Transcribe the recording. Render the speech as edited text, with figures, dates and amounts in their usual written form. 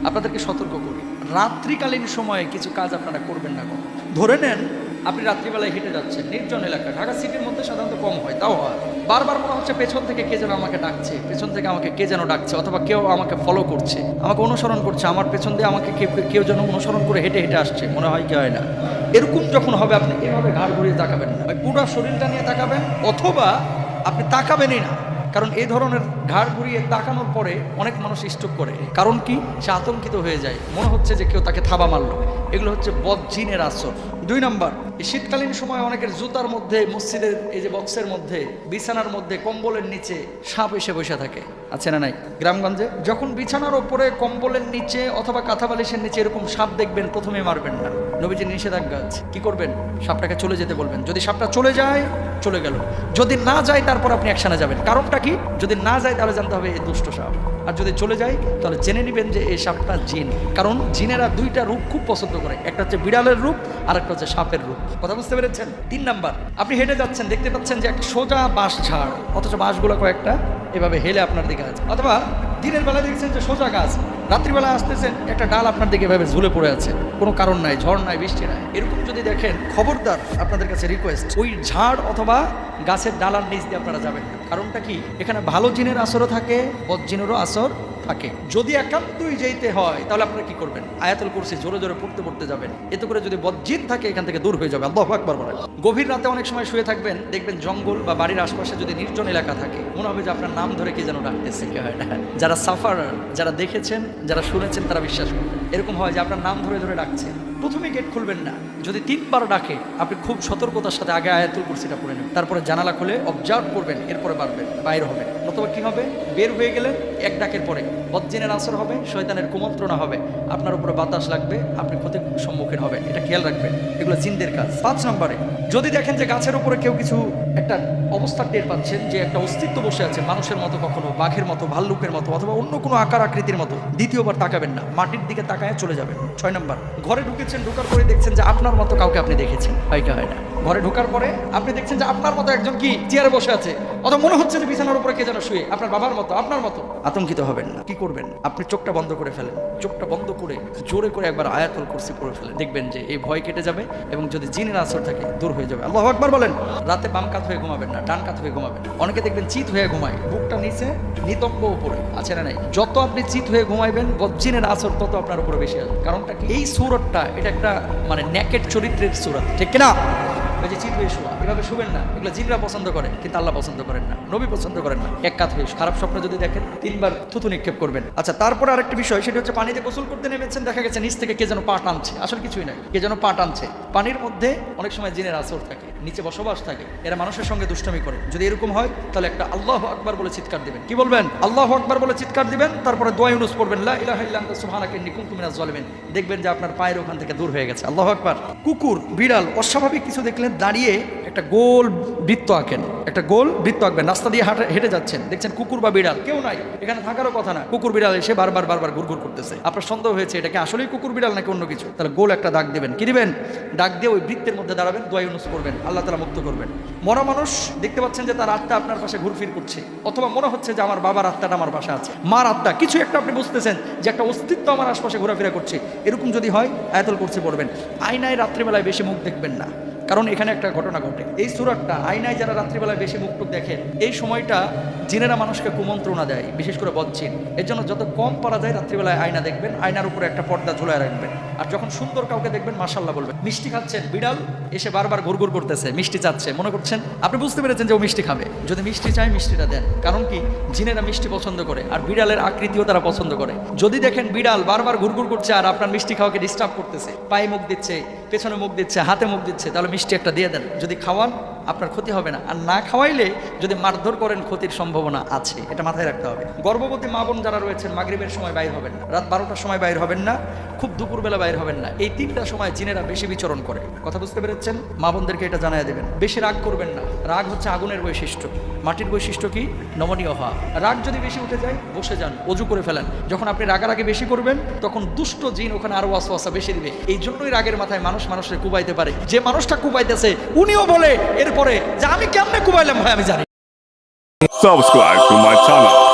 আপনাদেরকে সতর্ক করি, রাত্রিকালীন সময়ে কিছু কাজ আপনারা করবেন না। ধরে নেন আপনি রাত্রিবেলায় হেঁটে যাচ্ছেন নির্জন এলাকা, ঢাকা সিটির মধ্যে সাধারণত কম হয়, তাও হয়। বারবার মনে হচ্ছে পেছন থেকে কে যেন আমাকে ডাকছে, পেছন থেকে আমাকে কে যেন ডাকছে, অথবা কেউ আমাকে ফলো করছে, আমাকে অনুসরণ করছে, আমার পেছন দিয়ে আমাকে কেউ যেন অনুসরণ করে হেঁটে হেঁটে আসছে, মনে হয় কি হয় না? এরকম যখন হবে আপনি এভাবে ঘাড় ঘুরিয়ে তাকাবেন না, পুরো শরীরটা নিয়ে তাকাবেন, অথবা আপনি তাকাবেনই না। কারণ এই ধরনের ঘাড় ঘুরিয়ে তাকানোর পরে অনেক মানুষ স্ট্রোক করে। কারণ কি? সে আতঙ্কিত হয়ে যায়, মনে হচ্ছে যে কেউ তাকে থাবা মারলো। এগুলো হচ্ছে বদজিনের আসর। 2 নম্বর, এই শীতকালীন সময় অনেকের জুতার মধ্যে, মসজিদের এই যে বক্সের মধ্যে, বিছানার মধ্যে, কম্বলের নিচে সাপ এসে বসে থাকে, আছে না নাই? গ্রামগঞ্জে যখন বিছানার ওপরে, কম্বলের নিচে অথবা কাঁথা বালিশের নিচে এরকম সাপ দেখবেন, প্রথমে মারবেন না। নবীজির নিষেধাজ্ঞা আছে। কি করবেন? সাপটাকে চলে যেতে বলবেন। যদি সাপটা চলে যায়, চলে গেল। যদি না যায়, তারপর আপনি অ্যাকশনে যাবেন। কারণটা কি? যদি না যায় তাহলে জানতে হবে এই দুষ্ট সাপ, আর যদি চলে যায় তাহলে জেনে নেবেন যে এই সাপটা জিন। কারণ জিনেরা 2টা রূপ খুব পছন্দ করে, একটা হচ্ছে বিড়ালের রূপ আর একটা হচ্ছে সাপের রূপ। কথা বুঝতে পেরেছেন? 3 নাম্বার, আপনি হেঁটে যাচ্ছেন, দেখতে পাচ্ছেন যে একটা সোজা বাঁশ ঝাড়, অথচ বাঁশগুলো কয়েকটা এভাবে হেলে আপনার দিকে আছে। অথবা দিনের বেলা দেখছেন যে সোজা গাছ, রাত্রিবেলা আসতেছেন একটা ডাল আপনার দিকে এভাবে ঝুলে পড়ে আছে, কোনো কারণ নাই, ঝড় নাই, বৃষ্টি নাই। এরকম যদি দেখেন, খবরদার, আপনাদের কাছে রিকোয়েস্ট, ওই ঝাড় অথবা গাছের ডালার নিচ দিয়ে আপনারা যাবেন। কারণটা কি? এখানে ভালো জিনের আসরও থাকে, বদ জিনেরও আসর থাকে। যদি একান্তই যেতে হয় তাহলে আপনারা কি করবেন? আয়াতুল কুরসি জোরে জোরে পড়তে পড়তে যাবেন। এতে করে যদি বদজিন থাকে এখান থেকে দূর হয়ে যাবে। আল্লাহু আকবার বলেন। গভীর রাতে অনেক সময় শুয়ে থাকবেন, দেখবেন জঙ্গল বা বাড়ির আশপাশে যদি নির্জন এলাকা থাকে, মনে হবে যে আপনার নাম ধরে কে যেন ডাকতেছে। কি হয় না? যারা সাফার, যারা দেখেছেন, যারা শুনেছেন, তারা বিশ্বাস করবেন। এরকম হয় যে আপনার নাম ধরে ধরে ডাকছে। প্রথমে গেট খুলবেন না, যদি 3 বার ডাকে আপনি খুব সতর্কতার সাথে আগে আয়াতুল কুরসিটা পড়ে নেবেন, তারপরে জানালা খুলে অবজার্ভ করবেন, এরপরে বাড়বেন, বাইরে হবেন। নতুবা কি হবে? বের হয়ে গেলেন, এক ডাকের পরে বদজিনের আসর হবে, শয়তানের কুমন্ত্রণা হবে, আপনার উপরে বাতাস লাগবে, আপনি ক্ষতির সম্মুখীন হবেন। এটা খেয়াল রাখবেন, এগুলো জিনদের কাজ। 5 নম্বরে, যদি দেখেন যে গাছের উপরে কেউ কিছু একটা অবস্থা টের পাচ্ছেন, যে একটা অস্তিত্ব বসে আছে, মানুষের মতো, কখনো বাঘের মতো, ভাল্লুকের মতো, অথবা অন্য কোনো আকার আকৃতির মতো, দ্বিতীয়বার তাকাবেন না, মাটির দিকে তাকায় চলে যাবেন। 6 নম্বর, ঘরে ঢুকেছেন, ঢোকার পরে দেখছেন যে আপনার মতো কাউকে আপনি দেখেছেন, হয় না? ঘরে ঢোকার পরে আপনি দেখছেন যে আপনার মতো একজন কি চেয়ারে বসে আছে, অথবা মনে হচ্ছে যে বিছানার উপরে কে যেন শুয়ে, আপনার বাবার মতো, আপনার মতো। আতঙ্কিত হবেন না। কি করবেন? আপনি চোখটা বন্ধ করে ফেলেন, চোখটা বন্ধ করে জোরে করে একবার আয়াতুল কুরসি পড়ে ফেলেন। দেখবেন যে এই ভয় কেটে যাবে, এবং যদি জিনের আসর থাকে দূর হয়ে যাবে। আল্লাহু আকবার বলেন। রাতে বাম কাত হয়ে ঘুমাবেন না, ডান কাত হয়ে ঘুমাবেন। অনেকে দেখবেন চিত হয়ে ঘুমায়, বুকটা নিচে, নিতম্ব উপরে, আছে না নাই? যত আপনি চিত হয়ে ঘুমাইবেন, জিনের আসর তত আপনার উপরে বেশি আসবে। কারণটা কি? এই সূরাতটা, এটা একটা মানে নেকেড চরিত্রের সূরা, ঠিক কিনা? ওই যে চিত হয়ে শোয়া, এভাবে শুবেন না। এগুলো জিনরা পছন্দ করে, কিন্তু আল্লাহ পছন্দ করেন না, নবী পছন্দ করেন না। এক কাত হয়ে খারাপ স্বপ্ন যদি দেখেন, 3 বার থুতু নিক্ষেপ করবেন। আচ্ছা, তারপরে আরেকটা বিষয়, সেটা হচ্ছে পানিতে গোসল করতে নেমেছেন, দেখা গেছে নিচ থেকে কে যেন পা টানছে, আসলে কিছুই নাই, কে যেন পা টানছে। পানির মধ্যে অনেক সময় জিনের আসর থাকে, নিচে বসবাস থাকে, এরা মানুষের সঙ্গে দুষ্টামি করে। যদি এরকম হয় তাহলে একটা আল্লাহু আকবার বলে চিৎকার দিবেন। কি বলবেন? আল্লাহু আকবার বলে চিৎকার দিবেন, তারপরে দোয়া ইউনুস পড়বেন, লা ইলাহা ইল্লা আনতা সুবহানাকা ইন্নী কুনতু মিনাজ জালিমিন। দেখবেন যে আপনার পায়ের ওখান থেকে দূর হয়ে গেছে। আল্লাহু আকবার। কুকুর, বিড়াল অস্বাভাবিক কিছু দেখলেন, দাঁড়িয়ে একটা গোল বৃত্ত আঁকেন, একটা গোল বৃত্ত আঁকবেন। রাস্তা দিয়ে হেঁটে যাচ্ছেন, দেখছেন কুকুর বা বিড়াল, কেউ নাই, এখানে থাকারও কথা না, কুকুর বিড়াল এসে বারবার ঘুরঘুর করতেছে। আপনার সন্দেহ হয়েছে এটা কি আসলেই কুকুর বিড়াল নাকি অন্য কিছু, তাহলে গোল একটা দাগ দিবেন। কি দিবেন? দাগ দিয়ে ওই বৃত্তের মধ্যে দাঁড়াবেন, দোয়া ইউনুস করবেন, আল্লাহ তাআলা মুক্ত করবেন। মরা মানুষ দেখতে পাচ্ছেন যে তার আত্মা আপনার পাশে ঘুরফির করছে, অথবা মনে হচ্ছে যে আমার বাবার আত্মাটা আমার পাশে আছে, মার আত্মা, কিছু একটা আপনি বুঝতেছেন যে একটা অস্তিত্ব আমার আশপাশে ঘোরাফেরা করছে। এরকম যদি হয় আয়াতুল কুরসি পড়বেন। আয়নায় রাত্রিবেলায় বেশি মুখ দেখবেন না, কারণ এখানে একটা ঘটনা ঘটে। এই সূরাটা, আয়নায় যারা রাত্রিবেলায় বেশি মুখ টুক দেখেন, এই সময়টা জিনেরা মানুষকে কুমন্ত্রণা দেয়, বিশেষ করে বদজিন। এর জন্য যত কম পারা যায় রাত্রিবেলায় আয়না দেখবেন, আয়নার উপরে একটা পর্দা ঝুলায় রাখবেন। আর যখন সুন্দর কাউকে দেখবেন, মাশাআল্লাহ বলবেন। মিষ্টি খাচ্ছেন, বিড়াল এসে বারবার ঘুরঘুর করতেছে, মিষ্টি চাচ্ছে, মনে করছেন, আপনি বুঝতে পেরেছেন যে ও মিষ্টি খাবে। যদি মিষ্টি চায়, মিষ্টিটা দেন। কারণ কি? জিনেরা মিষ্টি পছন্দ করে, আর বিড়ালের আকৃতিও তারা পছন্দ করে। যদি দেখেন বিড়াল বারবার ঘুরঘুর করছে আর আপনার মিষ্টি খাওয়াকে ডিস্টার্ব করতেছে, পায়ে মুখ দিচ্ছে, পেছনে মুখ দিচ্ছে, হাতে মুখ দিচ্ছে, তাহলে মিষ্টি একটা দিয়ে দেন। যদি খাওয়ান আপনার ক্ষতি হবে না, আর না খাওয়াইলে যদি মারধর করেন ক্ষতির সম্ভাবনা আছে, এটা মাথায় রাখতে হবে। গর্ভবতী মা বোন যারা রয়েছেন, মাগরিবের সময় বাইর হবেন না, রাত 12টার সময় বাইর হবেন না, খুব দুপুরবেলা বাইর হবেন না। এই 3টা সময় জিনেরা বেশি বিচরণ করে। কথা বুঝতে পেরেছেন? মা বোনদেরকে এটা জানাই দেবেন। বেশি রাগ করবেন না, রাগ হচ্ছে আগুনের বৈশিষ্ট্য। মাটির বৈশিষ্ট্য কি? নমনীয় হওয়া। রাগ যদি বেশি উঠে যায়, বসে যান, ওযু করে ফেলেন। যখন আপনি রাগারাগি বেশি করবেন, তখন দুষ্ট জিন ওখানে আরো ওয়াসওয়াসা বেশি দিবে। এই জন্যই রাগের মাথায় মানুষের কুবাইতে পারে। যে মানুষটা কুবাইতেছে উনিও বলে এরপরে যে আমি কেমনে কুবাইলাম ভাই আমি জানি। Subscribe to my channel.